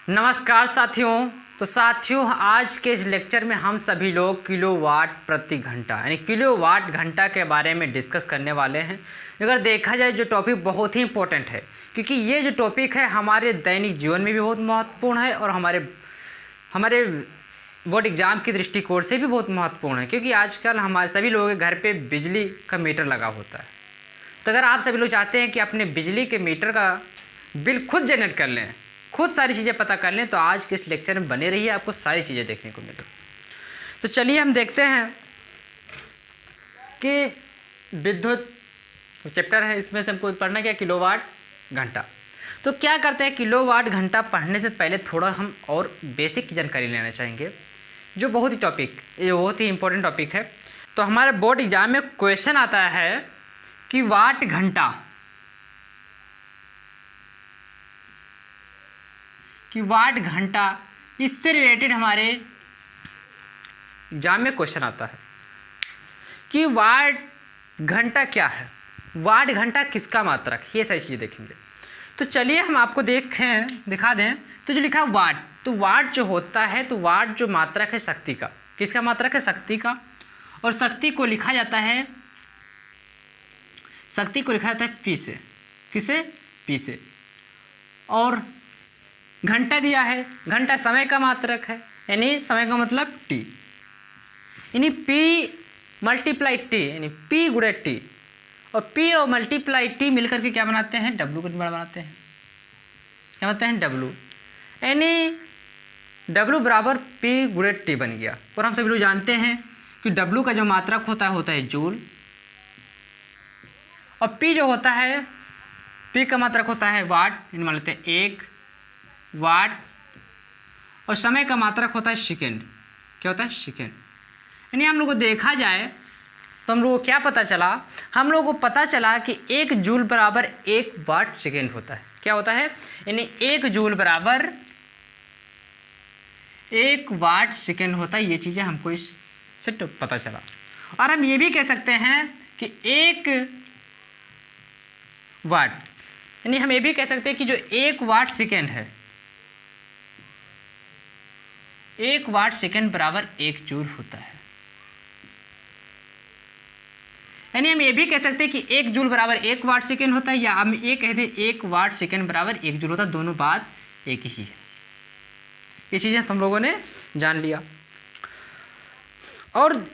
नमस्कार साथियों, आज के इस लेक्चर में हम सभी लोग किलोवाट प्रति घंटा यानी किलोवाट घंटा के बारे में डिस्कस करने वाले हैं। अगर देखा जाए जो टॉपिक बहुत ही इंपॉर्टेंट है, क्योंकि ये जो टॉपिक है हमारे दैनिक जीवन में भी बहुत महत्वपूर्ण है और हमारे बोर्ड एग्ज़ाम के दृष्टिकोण से भी बहुत महत्वपूर्ण है, क्योंकि आजकल हमारे सभी लोगों के घर पे बिजली का मीटर लगा होता है। तो अगर आप सभी लोग चाहते हैं कि अपने बिजली के मीटर का बिल खुद जनरेट कर लें, खुद सारी चीज़ें पता कर लें, तो आज के इस लेक्चर में बने रहिए, आपको सारी चीज़ें देखने को मिलें। तो चलिए हम देखते हैं कि विद्युत चैप्टर है, इसमें से हमको पढ़ना क्या, किलोवाट घंटा। तो क्या करते हैं, किलोवाट घंटा पढ़ने से पहले थोड़ा हम और बेसिक जानकारी लेना चाहेंगे, जो बहुत ही इंपॉर्टेंट टॉपिक है। तो हमारे बोर्ड एग्जाम में क्वेश्चन आता है कि वाट घंटा, इससे रिलेटेड हमारे एग्जाम में क्वेश्चन आता है कि वाट घंटा क्या है, वाट घंटा किसका मात्रक, ये सारी चीज़ें देखेंगे। तो चलिए हम आपको दिखा दें। तो जो लिखा है वाट, तो वाट जो होता है, तो वाट जो मात्रक है शक्ति का, किसका मात्रक है, शक्ति का। और शक्ति को लिखा जाता है पी से, किसे, पी से। और घंटा दिया है, घंटा समय का मात्रक है, यानी समय का मतलब टी, यानी पी मल्टीप्लाई टी, यानी पी गुणे टी। और पी और मल्टीप्लाई टी मिलकर के क्या बनाते हैं, डब्लू को बनाते हैं। क्या बनाते हैं, डब्लू, यानी डब्लू बराबर पी गुणे टी बन गया। और हम सभी लोग जानते हैं कि डब्लू का जो मात्रक होता है जूल, और पी जो होता है, पी का मात्रक होता है वाट, यानी मान लेते हैं 1 वाट। और समय का मात्रक होता है सेकेंड, क्या होता है, सेकेंड। यानी हम लोग को देखा जाए तो हम लोग को क्या पता चला, हम लोग को पता चला कि 1 जूल बराबर 1 वाट सेकेंड होता है। क्या होता है, यानी 1 जूल बराबर 1 वाट सेकेंड होता है। ये चीज़ें हमको इससे पता चला। और हम ये भी कह सकते हैं कि 1 वाट, यानी हम ये भी कह सकते हैं कि जो 1 वाट सेकेंड है, 1 वाट सेकेंड बराबर 1 जूल होता है। यानी हम ये भी कह सकते हैं कि 1 जूल बराबर 1 वाट सेकेंड होता है, या हम ये कहते हैं 1 वाट सेकेंड बराबर 1 जूल होता है। दोनों बात एक ही है। ये चीज़ें हम लोगों ने जान लिया। और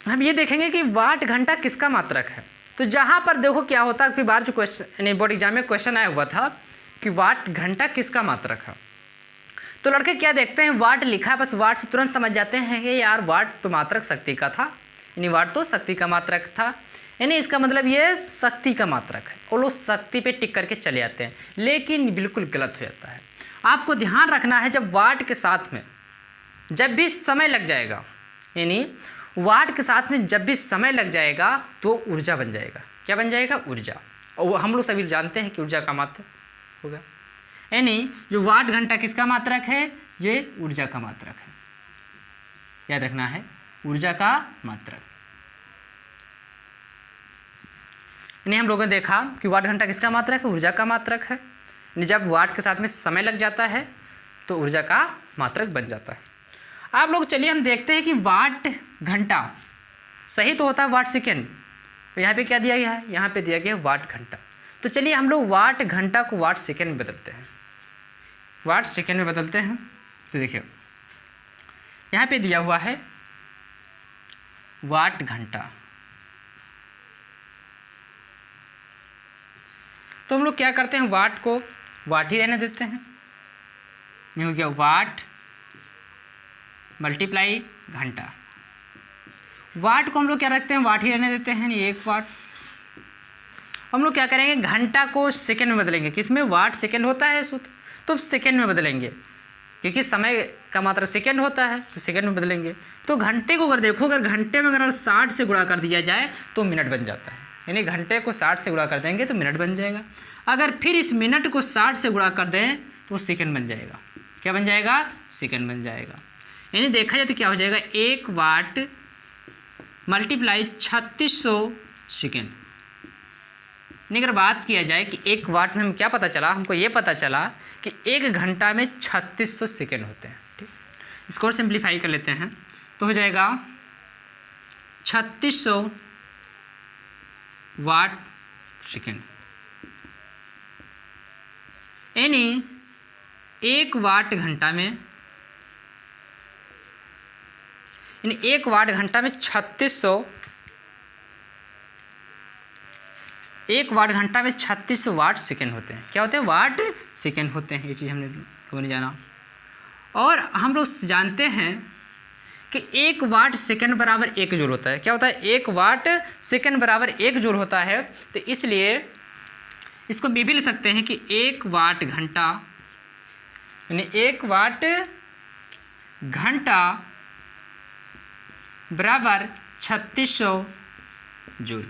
हम ये देखेंगे कि वाट घंटा किसका मात्रक है। तो जहाँ पर देखो क्या होता है, बार जो क्वेश्चन यानी बोर्ड एग्जाम में क्वेश्चन आया हुआ था कि वाट घंटा किसका मात्रक है, तो लड़के क्या देखते हैं, वाट लिखा है, बस वाट से तुरंत समझ जाते हैं कि यार वाट तो मात्रक शक्ति का था, यानी वाट तो शक्ति का मात्रक था, यानी इसका मतलब ये शक्ति का मात्रक है। और लोग शक्ति पे टिक करके चले जाते हैं, लेकिन बिल्कुल गलत हो जाता है। आपको ध्यान रखना है, जब वाट के साथ में जब भी समय लग जाएगा, यानी वाट के साथ में जब भी समय लग जाएगा तो ऊर्जा बन जाएगा। क्या बन जाएगा, ऊर्जा। और हम लोग सभी जानते हैं कि ऊर्जा का मात्रक होगा, यानी जो वाट घंटा किसका मात्रक है, ये ऊर्जा का मात्रक है। याद रखना है, ऊर्जा का मात्रक। यानी हम लोगों ने देखा कि वाट घंटा किसका मात्रक है, ऊर्जा का मात्रक है। जब वाट के साथ में समय लग जाता है तो ऊर्जा का मात्रक बन जाता है। आप लोग चलिए हम देखते हैं कि वाट घंटा सही तो होता है वाट सेकेंड, तो यहाँ पे क्या दिया गया है, यहाँ पे दिया गया है वाट घंटा। तो चलिए हम लोग वाट घंटा को वाट सेकेंड में बदलते हैं, वाट सेकेंड में बदलते हैं। तो देखिए यहाँ पे दिया हुआ है वाट घंटा, तो हम लोग क्या करते हैं, वाट को वाट ही रहने देते हैं। ये हो गया वाट मल्टीप्लाई घंटा। वाट को हम लोग क्या रखते हैं, वाट ही रहने देते हैं, 1 वाट। हम लोग क्या करेंगे, घंटा को सेकेंड में बदलेंगे। किस में, वाट सेकेंड होता है सूत्र, तो सेकेंड में बदलेंगे, क्योंकि समय का मात्रा सेकेंड होता है, तो सेकेंड में बदलेंगे। तो घंटे को अगर देखो, अगर घंटे में अगर 60 से गुणा कर दिया जाए तो मिनट बन जाता है, यानी घंटे को 60 से गुणा कर देंगे तो मिनट बन जाएगा। अगर फिर इस मिनट को 60 से गुणा कर दें तो सेकेंड बन जाएगा। क्या बन जाएगा, सेकेंड बन जाएगा। यानी देखा जाए तो क्या हो जाएगा, 1 वाट मल्टीप्लाई 3600 सेकेंड। अगर बात किया जाए कि 1 वाट में हम क्या पता चला, हमको ये पता चला कि 1 घंटा में 3600 सेकेंड होते हैं। ठीक, इसको और सिंप्लीफाई कर लेते हैं तो हो जाएगा 3600 वाट सेकेंड, यानी 1 वाट घंटा में, यानी 1 वाट घंटा में 3600, 1 वाट घंटा में 3600 वाट सेकेंड होते हैं। क्या होते हैं? वाट सेकेंड होते हैं। ये चीज़ हमने लोगों ने जाना। और हम लोग जानते हैं कि 1 वाट सेकेंड बराबर 1 जूल होता है। क्या होता है? 1 वाट सेकेंड बराबर 1 जूल होता है। तो इसलिए इसको भी लिख सकते हैं कि 1 वाट घंटा, यानी 1 वाट घंटा बराबर 3600 जूल,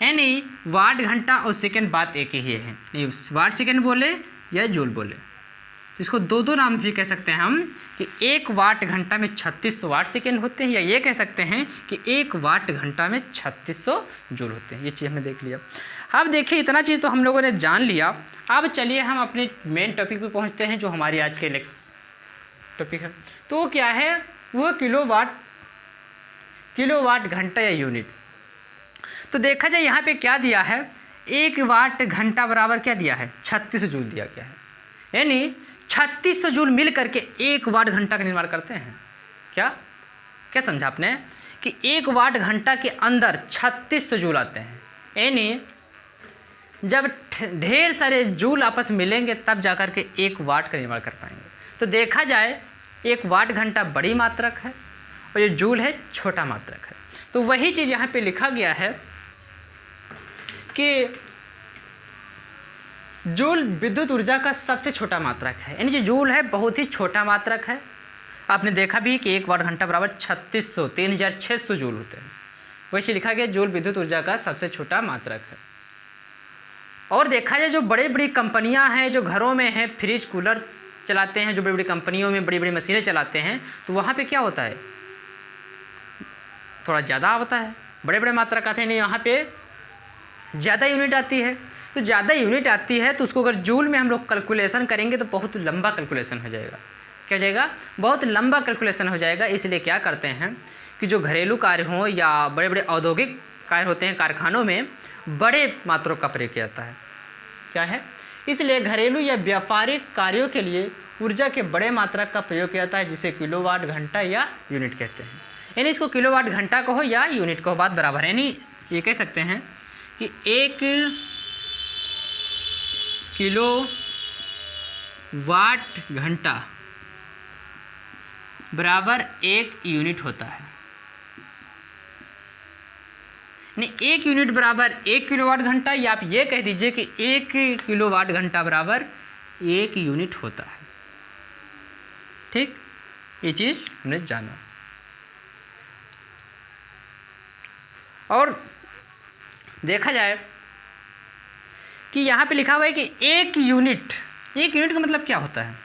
यानी वाट घंटा और सेकेंड बात एक ही है। नहीं वाट सेकेंड बोले या जूल बोले, तो इसको दो नाम भी कह सकते हैं हम कि 1 वाट घंटा में 3600 वाट सेकेंड होते हैं, या ये कह सकते हैं कि 1 वाट घंटा में 3600 जूल होते हैं। ये चीज़ हमने देख लिया। अब देखिए इतना चीज़ तो हम लोगों ने जान लिया। अब चलिए हम अपने मेन टॉपिक पे पहुंचते हैं, जो हमारी आज के नेक्स्ट टॉपिक है। तो क्या है? वो किलोवाट घंटा या यूनिट। तो देखा जाए यहाँ पे क्या दिया है, 1 वाट घंटा बराबर क्या दिया है? 3600 जूल दिया गया है, यानी 3600 जूल मिल करके 1 वाट घंटा का निर्माण करते हैं। क्या समझा आपने? कि 1 वाट घंटा के अंदर 3600 जूल आते हैं, यानी जब ढेर सारे जूल आपस मिलेंगे तब जाकर के 1 वाट का निर्माण कर पाएंगे। तो देखा जाए 1 वाट घंटा बड़ी मात्रक है और ये जूल है छोटा मात्रक है। तो वही चीज़ यहाँ पे लिखा गया है कि जूल विद्युत ऊर्जा का सबसे छोटा मात्रक है, यानी जो जूल है बहुत ही छोटा मात्रक है। आपने देखा भी कि 1 वाट घंटा बराबर 3600 जूल होते हैं। वही चीज़ लिखा गया, जूल विद्युत ऊर्जा का सबसे छोटा मात्रक है। और देखा जाए जो बड़ी बड़ी कंपनियां हैं, जो घरों में हैं, फ्रिज कूलर चलाते हैं, जो बड़ी बड़ी कंपनियों में बड़ी बड़ी मशीनें चलाते हैं, तो वहाँ पे क्या होता है? थोड़ा ज़्यादा होता है, बड़े बड़े मात्रक आते हैं। नहीं, यहाँ पे ज़्यादा यूनिट आती है। तो ज़्यादा यूनिट आती है तो उसको अगर जूल में हम लोग कैलकुलेशन करेंगे तो बहुत लंबा कैलकुलेशन हो जाएगा। क्या हो जाएगा? बहुत लंबा कैलकुलेशन हो जाएगा। इसलिए क्या करते हैं कि जो घरेलू कार्य हों या बड़े बड़े औद्योगिक कार्य होते हैं, कारखानों में बड़े मात्रों का प्रयोग किया जाता है। क्या है? इसलिए घरेलू या व्यापारिक कार्यों के लिए ऊर्जा के बड़े मात्रक का प्रयोग किया जाता है, जिसे किलोवाट घंटा या यूनिट कहते हैं। यानी इसको किलोवाट घंटा कहो या यूनिट कहो, बात बराबर है। यानी ये कह सकते हैं कि 1 किलोवाट घंटा बराबर 1 यूनिट होता है। यानी 1 यूनिट बराबर 1 किलोवाट घंटा, या आप ये कह दीजिए कि 1 किलोवाट घंटा बराबर 1 यूनिट होता है। ठीक, ये चीज़ हमने जाना। और देखा जाए कि यहाँ पे लिखा हुआ है कि 1 यूनिट का मतलब क्या होता है?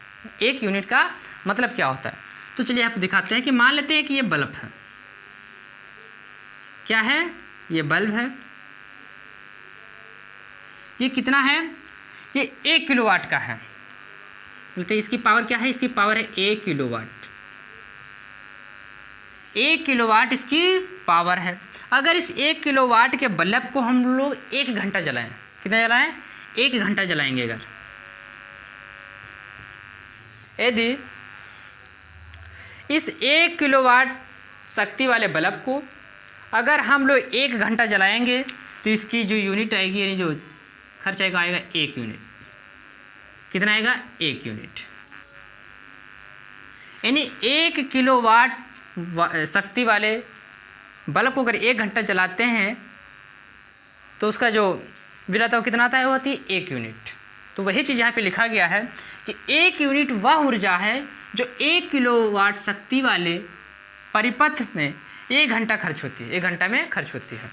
1 यूनिट का मतलब क्या होता है? तो चलिए आप दिखाते हैं कि मान लेते हैं कि ये बल्ब है। क्या है? ये बल्ब है। ये कितना है? ये 1 किलोवाट का है। बोलते हैं इसकी पावर क्या है? इसकी पावर है 1 किलोवाट। 1 किलोवाट इसकी पावर है। अगर इस 1 किलोवाट के बल्ब को हम लोग 1 घंटा जलाएं, कितना जलाएं? 1 घंटा जलाएंगे। अगर यदि इस 1 किलोवाट शक्ति वाले बल्ब को अगर हम लोग 1 घंटा जलाएंगे तो इसकी जो यूनिट आएगी, यानी जो खर्च आएगा 1 यूनिट। कितना आएगा? 1 यूनिट। यानी 1 किलोवाट शक्ति वाले बल्ब को अगर 1 घंटा जलाते हैं तो उसका जो बिल आता है वो कितना आता है? वो आती है 1 यूनिट। तो वही चीज़ यहाँ पे लिखा गया है कि 1 यूनिट वह ऊर्जा है जो 1 किलोवाट शक्ति वाले परिपथ में 1 घंटा खर्च होती है, 1 घंटा में खर्च होती है।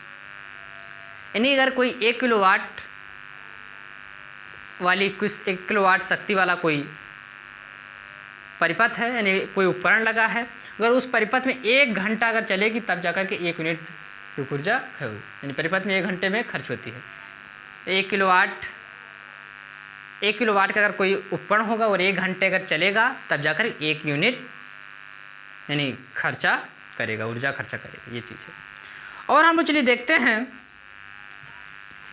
यानी अगर कोई 1 किलोवाट वाली कुछ 1 किलोवाट शक्ति वाला कोई परिपथ है, यानी कोई उपकरण लगा है, अगर उस परिपथ में 1 घंटा अगर चलेगी तब जाकर के 1 यूनिट ऊर्जा होगी। यानी परिपथ में 1 घंटे में खर्च होती है। 1 1 किलोवाट का अगर कोई उपकरण होगा और 1 घंटे अगर चलेगा तब जाकर 1 यूनिट यानी खर्चा करेगा, ऊर्जा खर्चा करेगा, ये चीज़ है। और हम लोग चलिए देखते हैं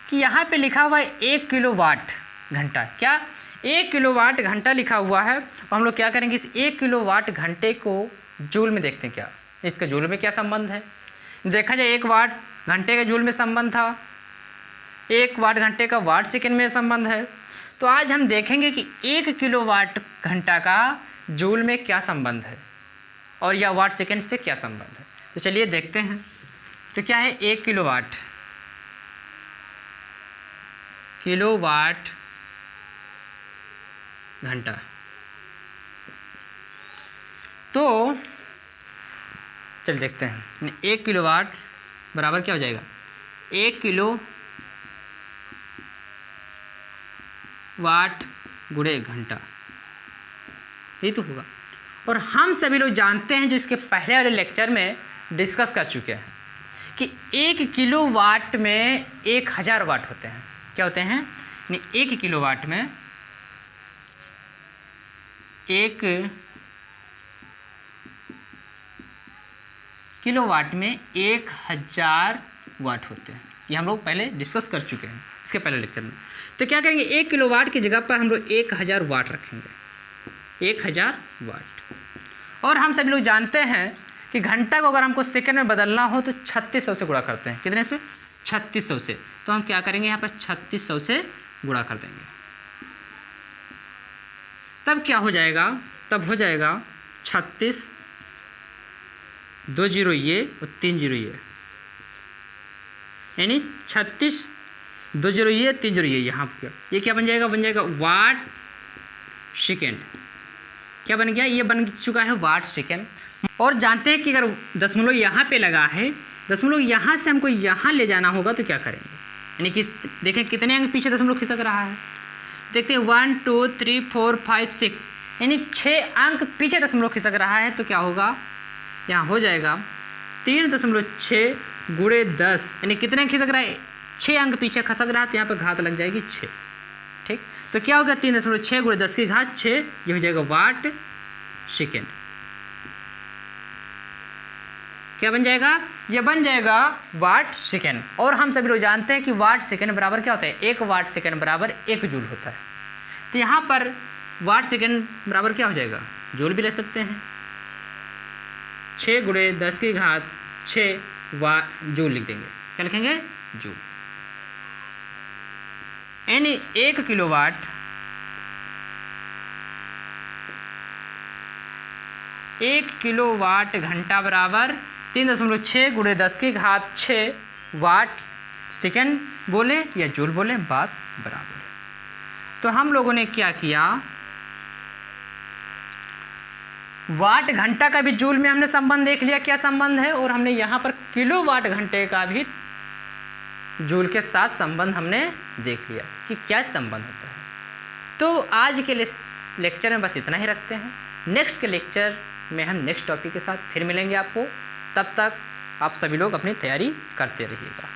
कि यहाँ पे लिखा हुआ है 1 किलोवाट घंटा, क्या 1 किलोवाट घंटा लिखा हुआ है। और हम लोग क्या करेंगे, इस 1 किलोवाट घंटे को जूल में देखते हैं, क्या इसका जूल में क्या संबंध है। देखा जाए 1 वाट घंटे का जूल में संबंध था, 1 वाट घंटे का वाट सेकेंड में संबंध है। तो आज हम देखेंगे कि 1 किलोवाट घंटा का जूल में क्या संबंध है और या वाट सेकेंड से क्या संबंध है। तो चलिए देखते हैं। तो क्या है 1 किलोवाट, किलोवाट घंटा। तो चल देखते हैं 1 किलोवाट बराबर क्या हो जाएगा, 1 किलो वाट गुणे घंटा, यही तो होगा। और हम सभी लोग जानते हैं, जो इसके पहले वाले लेक्चर में डिस्कस कर चुके हैं, कि 1 किलोवाट में 1000 वाट होते हैं। क्या होते हैं, 1 किलोवाट में 1 किलोवाट में 1000 वाट होते हैं। ये हम लोग पहले डिस्कस कर चुके हैं इसके पहले लेक्चर में। तो क्या करेंगे, 1 किलोवाट की जगह पर हम लोग 1000 वाट रखेंगे, 1000 वाट। और हम सभी लोग जानते हैं कि घंटा को अगर हमको सेकंड में बदलना हो तो 3600 से गुणा करते हैं। कितने से, 3600 से। तो हम क्या करेंगे, यहाँ पर 3600 से गुणा कर देंगे। तब क्या हो जाएगा, तब हो जाएगा 36, 2 जीरो ये और 3 जीरो यानी 36, 2 जीरो ये 3 जीरो यहाँ पर, ये क्या बन जाएगा, बन जाएगा वाट सेकेंड। क्या बन गया, ये बन चुका है वाट सेकेंड। और जानते हैं कि अगर दशमलव यहाँ पे लगा है, दशमलव यहाँ से हमको यहाँ ले जाना होगा तो क्या करेंगे, यानी कि देखें कितने अंक पीछे दशमलव खिसक रहा है। देखते हैं 1 2 3 4 5 6 यानी 6 अंक पीछे दशमलव खिसक रहा है। तो क्या होगा, यहाँ हो जाएगा 3.6 गुणे 10 यानी कितने खिसक रहा है, 6 अंक पीछे खसक रहा है। तो यहाँ पर घात लग जाएगी 6, ठीक। तो क्या होगा, 3.6 गुणे 10 की घात 6, ये हो जाएगा वाट सेकेंड। क्या बन जाएगा, ये बन जाएगा वाट सेकेंड। और हम सभी लोग जानते हैं कि वाट सेकेंड बराबर क्या होता है, 1 वाट सेकेंड बराबर 1 जूल होता है। तो यहाँ पर वाट सेकेंड बराबर क्या हो जाएगा, जूल भी ले सकते हैं, 6 गुणे 10 की घात 6 वाट जूल लिख देंगे। क्या लिखेंगे, जूल। यानी 1 किलोवाट 1 किलोवाट घंटा बराबर 3.6 गुणे 10 की घात 6 वाट सेकेंड बोले या जूल बोले, बात बराबर है। तो हम लोगों ने क्या किया, वाट घंटा का भी जूल में हमने संबंध देख लिया क्या संबंध है, और हमने यहाँ पर किलोवाट घंटे का भी जूल के साथ संबंध हमने देख लिया कि क्या संबंध होता है। तो आज के लेक्चर में बस इतना ही रखते हैं। नेक्स्ट के लेक्चर में हम नेक्स्ट टॉपिक के साथ फिर मिलेंगे आपको। तब तक आप सभी लोग अपनी तैयारी करते रहिएगा।